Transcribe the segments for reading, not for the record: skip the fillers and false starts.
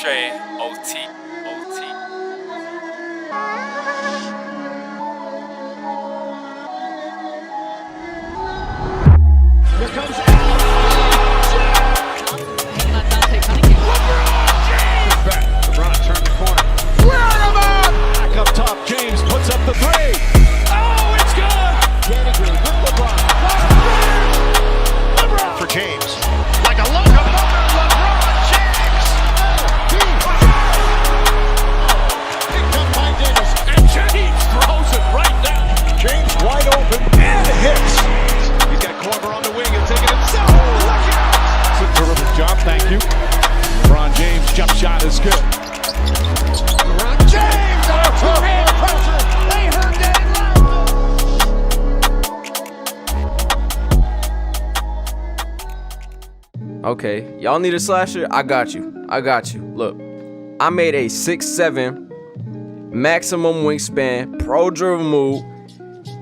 Trey, OT, OT. Here comes LeBron turned the corner. Clearing him out! Back up top, James puts up the three. Oh, it's good! Danny Green with LeBron. LeBron for James. Like a locomotive, LeBron James! Picked up by Dennis. And James throws it right down. James wide open and hits. He's got Korver on the wing and taking himself. Look out! It's a terrific job, thank you. LeBron James' jump shot is good. LeBron James! Two-hand pressure! They heard that loud! Okay, y'all need a slasher? I got you. Look, I made a 6'7", maximum wingspan, pro dribble move,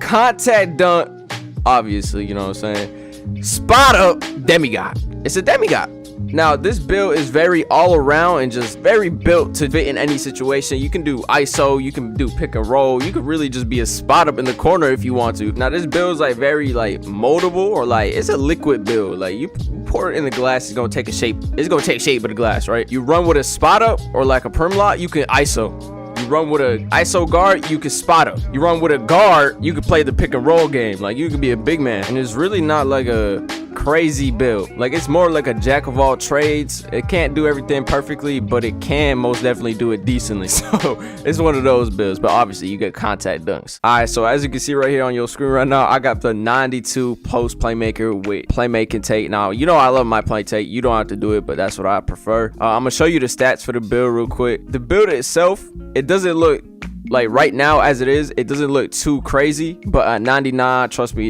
contact dunk, obviously, you know what I'm saying, spot up, demigod. It's a demigod. Now, this build is very all around and just very built to fit in any situation. You can do ISO, you can do pick and roll, you could really just be a spot up in the corner if you want to. Now, this build is like very like moldable, or like it's a liquid build. Like you pour it in the glass, it's gonna take a shape. It's gonna take shape of the glass, right? You run with a spot up or like a perm lot, you can ISO. You run with a ISO guard, you can spot up. You run with a guard, you can play the pick and roll game. Like you could be a big man. And it's really not like a crazy build. Like it's more like a jack of all trades. It can't do everything perfectly, but it can most definitely do it decently. So it's one of those builds, but obviously you get contact dunks. All right, so as you can see right here on your screen right now, I got the 92 post playmaker with playmaking take. Now, you know I love my play take. You don't have to do it, but that's what I prefer. I'm gonna show you the stats for the build real quick. The build itself, it doesn't look like right now as it is, it doesn't look too crazy, but at 99, trust me,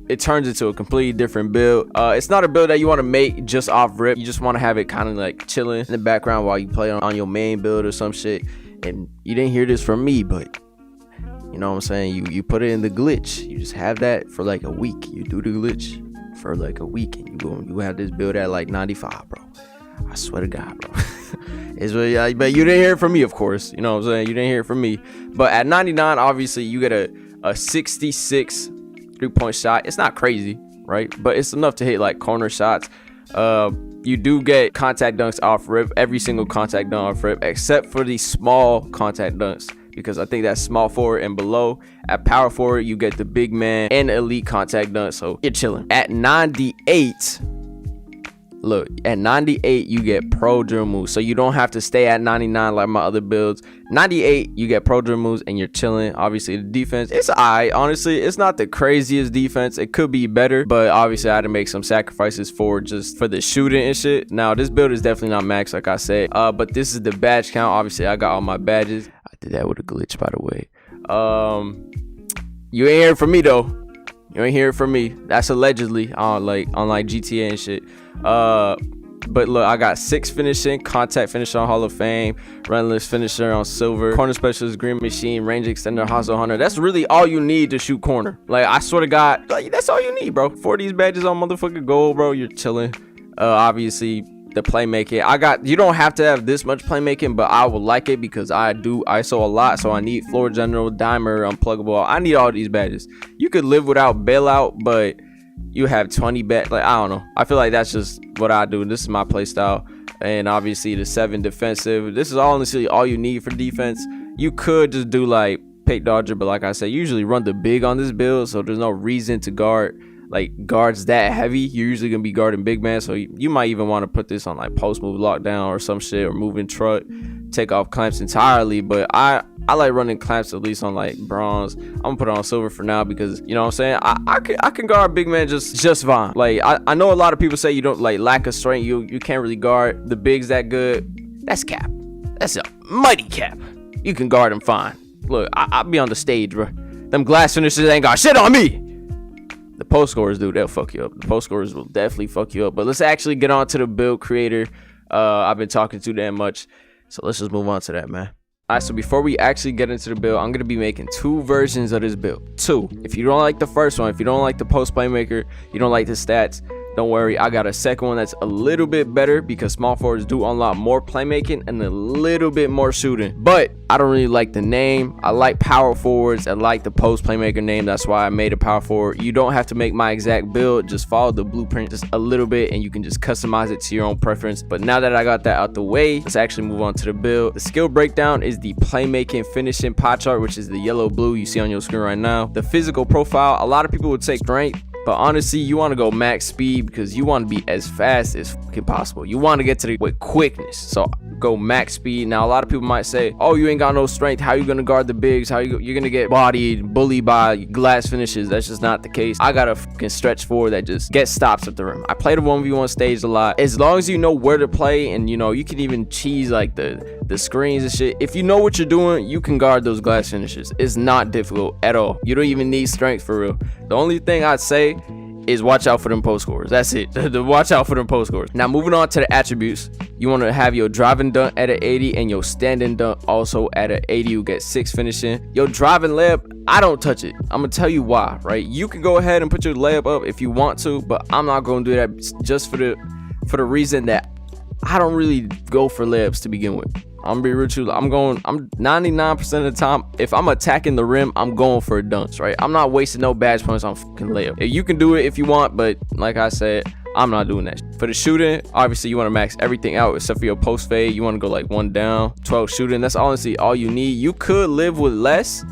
it turns into a completely different build. It's not a build that you want to make just off rip. You just want to have it kind of like chilling in the background while you play on your main build or some shit. And you didn't hear this from me, but you know what I'm saying, you put it in the glitch. You just have that for like a week. You do the glitch for like a week and you have this build at like 95, bro. I swear to God, bro. It's really, but you didn't hear it from me, of course. You know what I'm saying? You didn't hear it from me. But at 99, obviously, you get a 66 3-point shot. It's not crazy, right? But it's enough to hit like corner shots. You do get contact dunks off rip. Every single contact dunk off rip, except for the small contact dunks, because I think that's small forward and below. At power forward, you get the big man and elite contact dunk. So you're chilling. At 98. Look, at 98, you get pro dribble moves. So you don't have to stay at 99 like my other builds. 98, you get pro dribble moves and you're chilling. Obviously, the defense, it's alright. Honestly, it's not the craziest defense. It could be better, but obviously, I had to make some sacrifices for the shooting and shit. Now, this build is definitely not max, like I said. But this is the badge count. Obviously, I got all my badges. I did that with a glitch, by the way. You ain't hearing from me, though. You ain't hear it from me. That's allegedly on like GTA and shit. But look, I got 6 finishing, contact finisher on Hall of Fame, runless finisher on silver, corner specialist, green machine, range extender, hustle hunter. That's really all you need to shoot corner. Like I swear to God, like that's all you need, bro. For these badges on motherfucking gold, bro, you're chilling. Obviously the playmaking, you don't have to have this much playmaking, but I would like it because I do ISO a lot, so I need floor general, dimer, unpluggable. I need all these badges. You could live without bailout, but you have 20 bet, like I don't know. I feel like that's just what I do. This is my play style. And obviously the 7 defensive. This is honestly all you need for defense. You could just do like pick dodger, but like I said, usually run the big on this build, so there's no reason to guard like guards that heavy. You're usually gonna be guarding big man, so you might even want to put this on like post move lockdown or some shit, or moving truck, take off clamps entirely. But I like running clamps at least on like bronze. I'm gonna put it on silver for now because you know what I'm saying, I can guard big man just fine. Like I know a lot of people say you don't like lack of strength, you can't really guard the bigs that good. That's cap. That's a mighty cap. You can guard them fine. Look, I'll be on the stage, bro. Them glass finishers ain't got shit on me. The post scorers, dude, they'll fuck you up. The post scorers will definitely fuck you up. But let's actually get on to the build creator. I've been talking too damn much, so let's just move on to that, man. All right, so before we actually get into the build, I'm going to be making 2 versions of this build. 2. If you don't like the first one, if you don't like the post playmaker, you don't like the stats, don't worry, I got a second one that's a little bit better because small forwards do unlock more playmaking and a little bit more shooting. But I don't really like the name. I like power forwards. I like the post playmaker name. That's why I made a power forward. You don't have to make my exact build. Just follow the blueprint just a little bit and you can just customize it to your own preference. But now that I got that out the way, let's actually move on to the build. The skill breakdown is the playmaking finishing pie chart, which is the yellow blue you see on your screen right now. The physical profile, a lot of people would take strength, but honestly, you want to go max speed because you want to be as fast as fucking possible. You want to get to the with quickness, so go max speed. Now, a lot of people might say, oh, you ain't got no strength. How you gonna guard the bigs? How you're gonna get bodied, bullied by glass finishes? That's just not the case. I got a fucking stretch forward that just gets stops at the rim. I play the 1v1 stage a lot. As long as you know where to play, and you know, you can even cheese like the screens and shit. If you know what you're doing, you can guard those glass finishes. It's not difficult at all. You don't even need strength for real. The only thing I'd say is watch out for them post scores. That's it. Watch out for them post scores. Now, moving on to the attributes, you want to have your driving dunk at an 80 and your standing dunk also at an 80. You get 6 finishing. Your driving layup, I don't touch it. I'm gonna tell you why, right? You can go ahead and put your layup up if you want to, but I'm not gonna do that just for the reason that I don't really go for layups to begin with. I'm gonna be real true. I'm 99% of the time, if I'm attacking the rim, I'm going for dunks, right? I'm not wasting no badge points on fucking layup. You can do it if you want, but like I said, I'm not doing that. For the shooting, obviously you want to max everything out except for your post fade. You want to go like 1 down, 12 shooting. That's honestly all you need. You could live with less,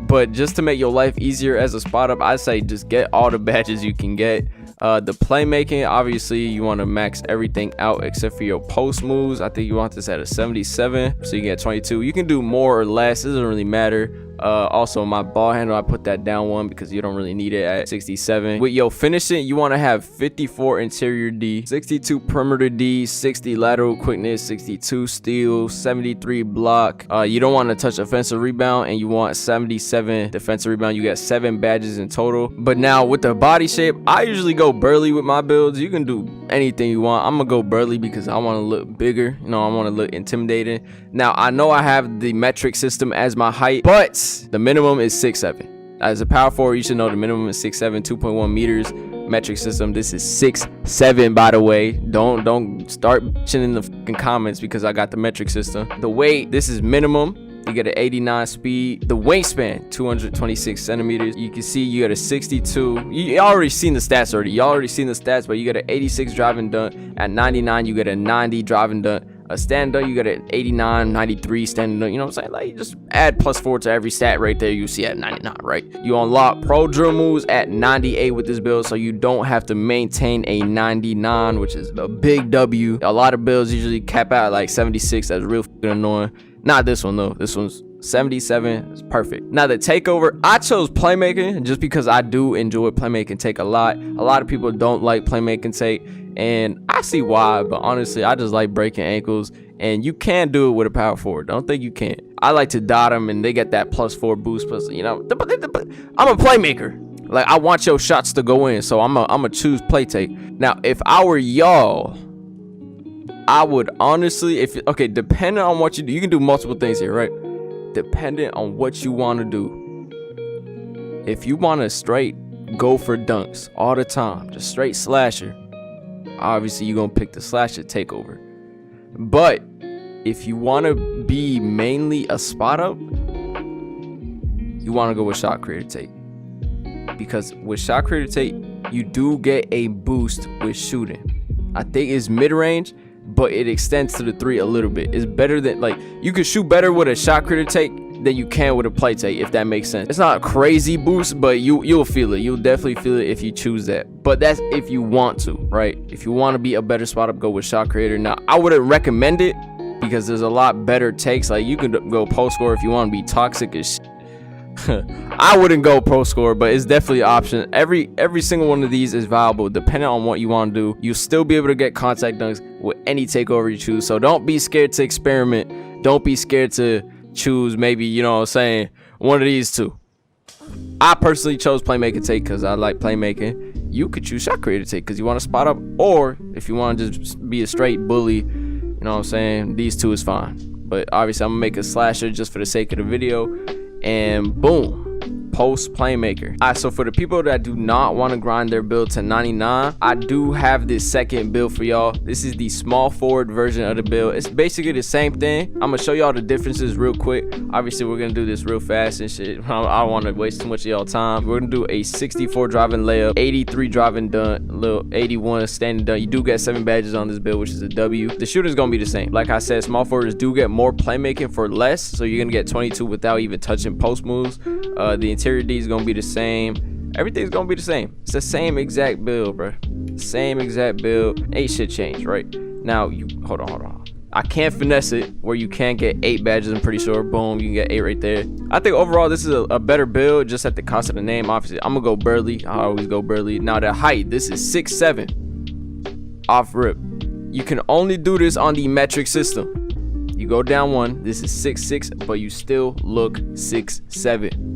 but just to make your life easier as a spot up, I say just get all the badges you can get. The playmaking, obviously you want to max everything out except for your post moves. I think you want this at a 77, so you get 22. You can do more or less, it doesn't really matter. Also, my ball handle, I put that down 1 because you don't really need it at 67. With your finishing, you want to have 54 interior D, 62 perimeter D, 60 lateral quickness, 62 steal, 73 block. You don't want to touch offensive rebound, and you want 77 defensive rebound. You got 7 badges in total. But now with the body shape, I usually go burly with my builds. You can do anything you want. I'm gonna go burly because I want to look bigger. You know, I want to look intimidating. Now, I know I have the metric system as my height, but the minimum is 6'7". As a power forward, you should know the minimum is 6'7", 2.1 meters. Metric system, this is 6'7", by the way. Don't start bitching in the fucking comments because I got the metric system. The weight, this is minimum. You get an 89 speed. The wingspan, 226 centimeters. You can see you got a 62. You already seen the stats already. You already seen the stats, but you got an 86 driving dunk. At 99, you get a 90 driving dunk. A stand dunk, you got an 89, 93 standing dunk. You know what I'm saying? Like, you just add +4 to every stat right there. You see at 99, right? You unlock pro drill moves at 98 with this build, so you don't have to maintain a 99, which is a big W. A lot of builds usually cap out at like 76. That's real fucking annoying. Not this one though. This one's 77. It's perfect. Now the takeover, I chose playmaking just because I do enjoy playmaking take a lot. A lot of people don't like playmaking take, and I see why, but honestly, I just like breaking ankles, and you can do it with a power forward. Don't think you can't. I like to dot them, and they get that +4 boost. Plus, you know, I'm a playmaker. Like, I want your shots to go in, so I'm a choose play take. Now, if I were y'all, I would honestly, okay, depending on what you do, you can do multiple things here, right? Depending on what you want to do. If you want to straight go for dunks all the time, just straight slasher, obviously you're gonna pick the slasher takeover. But if you want to be mainly a spot up, you want to go with shot creator take, because with shot creator take you do get a boost with shooting. I think it's mid-range, but it extends to the 3 a little bit. It's better than, like, you can shoot better with a shot creator take than you can with a play take, if that makes sense. It's not a crazy boost, but you'll feel it. You'll definitely feel it if you choose that. But that's if you want to, right? If you want to be a better spot up, go with shot creator. Now, I wouldn't recommend it because there's a lot better takes. Like, you can go post score if you want to be toxic as shit. I wouldn't go pro score, but it's definitely an option. Every single one of these is viable depending on what you want to do. You'll still be able to get contact dunks with any takeover you choose, so don't be scared to experiment. Don't be scared to choose maybe, you know what I'm saying, one of these two. I personally chose playmaker take because I like playmaking. You could choose shot creator take because you want to spot up, or if you want to just be a straight bully, you know what I'm saying, these two is fine. But obviously I'm gonna make a slasher just for the sake of the video. And boom, post playmaker. All right, so for the people that do not want to grind their build to 99, I do have this second build for y'all. This is the small forward version of the build. It's basically the same thing. I'm gonna show y'all the differences real quick. Obviously we're gonna do this real fast and shit. I don't want to waste too much of y'all time. We're gonna do a 64 driving layup, 83 driving dunk, little 81 standing dunk. You do get 7 badges on this build, which is a W. The shooter's gonna be the same. Like I said, small forwards do get more playmaking for less, so you're gonna get 22 without even touching post moves. The interior D is gonna be the same. Everything's gonna be the same. It's the same exact build, bro. Same exact build. Ain't shit changed, right? Now you hold on. I can't finesse it where you can get 8 badges. I'm pretty sure. Boom, you can get 8 right there. I think overall this is a better build, just at the cost of the name. Obviously, I'm gonna go Burley. I always go Burley. Now the height, this is 6'7" off rip. You can only do this on the metric system. You go down 1. This is 6'6", but you still look 6'7".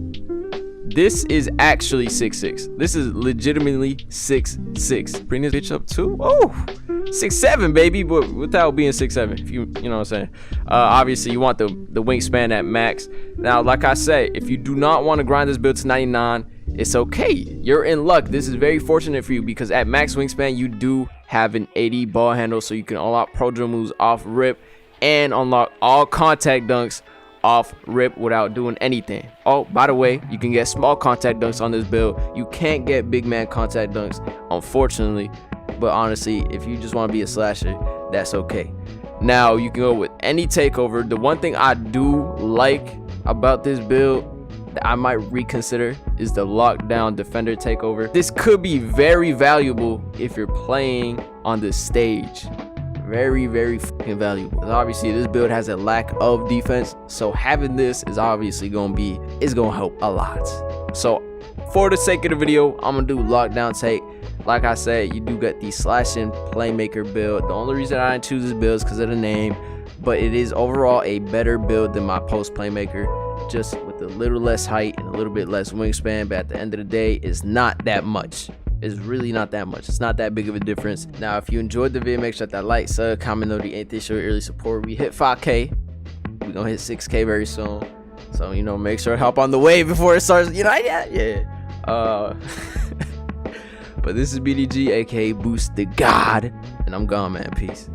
This is actually 6'6". This is legitimately 6'6". Bring this bitch up too. Oh, 6'7", baby, but without being 6'7". If you know what I'm saying. Obviously you want the wingspan at max. Now, like I said, if you do not want to grind this build to 99, it's okay. You're in luck. This is very fortunate for you because at max wingspan you do have an 80 ball handle, so you can unlock pro dribble moves off rip and unlock all contact dunks off rip without doing anything. Oh, by the way, you can get small contact dunks on this build. You can't get big man contact dunks, unfortunately, but honestly, if you just want to be a slasher, that's okay. Now you can go with any takeover. The one thing I do like about this build that I might reconsider is the lockdown defender takeover. This could be very valuable if you're playing on the stage. Very, very fucking valuable. Obviously this build has a lack of defense, so having this is obviously gonna help a lot. So for the sake of the video, I'm gonna do lockdown take. Like I said, you do get the slashing playmaker build. The only reason I didn't choose this build is because of the name, but it is overall a better build than my post playmaker, just with a little less height and a little bit less wingspan. But at the end of the day, it's not that much. It's really not that much. It's not that big of a difference. Now, if you enjoyed the video, make sure that like, sub, comment, notification, show your early support. We hit 5K. We're gonna hit 6K very soon. So, you know, make sure to help on the way before it starts. You know, yeah. But this is BDG, aka Boost the God, and I'm gone, man. Peace.